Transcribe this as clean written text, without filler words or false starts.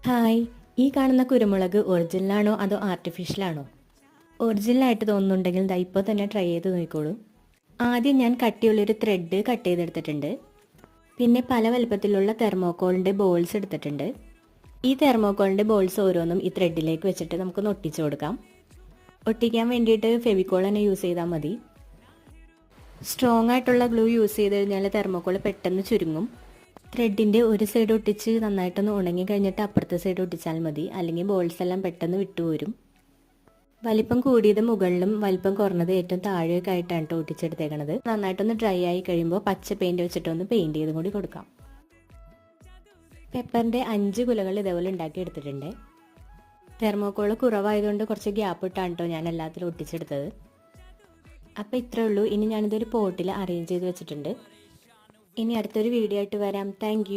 Hi, ഈ കാണുന്ന കുരുമുളക് ഒറിജിനലാണോ അതോ ആർട്ടിഫിഷ്യലാണോ? ഒറിജിനലായിട്ട് തോന്നുന്നുണ്ടെങ്കിൽ ദാ ഇപ്പോൾ തന്നെ ട്രൈ ചെയ്ത് നോക്കിക്കോളൂ. ആദ്യം ഞാൻ കട്ടിയുള്ളൊരു ത്രെഡ് കട്ട് ചെയ്തെടുത്തിട്ടുണ്ട്. പിന്നെ പല വലുപ്പത്തിലുള്ള തെർമോക്കോളിൻ്റെ ബോൾസ് എടുത്തിട്ടുണ്ട്. ഈ തെർമോക്കോളിൻ്റെ ബോൾസ് ഓരോന്നും ഈ ത്രെഡിലേക്ക് വെച്ചിട്ട് നമുക്കൊന്ന് ഒട്ടിച്ചു കൊടുക്കാം. ഒട്ടിക്കാൻ വേണ്ടിയിട്ട് ഫെവിക്കോൾ തന്നെ യൂസ് ചെയ്താൽ മതി. സ്ട്രോങ് ആയിട്ടുള്ള ഗ്ലൂ യൂസ് ചെയ്ത് കഴിഞ്ഞാൽ തെർമോക്കോൾ പെട്ടെന്ന് ചുരുങ്ങും. ത്രെഡിൻ്റെ ഒരു സൈഡ് ഒട്ടിച്ച് നന്നായിട്ടൊന്ന് ഉണങ്ങി കഴിഞ്ഞിട്ട് അപ്പുറത്തെ സൈഡ് ഒട്ടിച്ചാൽ മതി, അല്ലെങ്കിൽ ബോൾസ് എല്ലാം പെട്ടെന്ന് വിട്ടുപോരും. വലിപ്പം കൂടിയത് മുകളിലും വലിപ്പം കുറഞ്ഞത് ഏറ്റവും താഴെയൊക്കെ ആയിട്ടാണ് കേട്ടോ ഒട്ടിച്ചെടുത്തേക്കണത്. നന്നായിട്ടൊന്ന് ഡ്രൈ ആയി കഴിയുമ്പോൾ പച്ച പെയിൻറ് വെച്ചിട്ടൊന്ന് പെയിൻറ് ചെയ്തും കൂടി കൊടുക്കാം. പെപ്പറിൻ്റെ 5 കുലകൾ ഇതേപോലെ ഉണ്ടാക്കി എടുത്തിട്ടുണ്ട്. തെർമോക്കോൾ കുറവായതുകൊണ്ട് കുറച്ച് ഗ്യാപ്പ് ഇട്ടാണ് കേട്ടോ ഞാൻ എല്ലാത്തിലും ഒട്ടിച്ചെടുത്തത്. അപ്പോൾ ഇത്രയേ ഉള്ളൂ. ഇനി ഞാനിതൊരു പോട്ടിൽ അറേഞ്ച് ചെയ്ത് വെച്ചിട്ടുണ്ട്. ഇനി അടുത്തൊരു വീഡിയോ ആയിട്ട് വരാം. താങ്ക്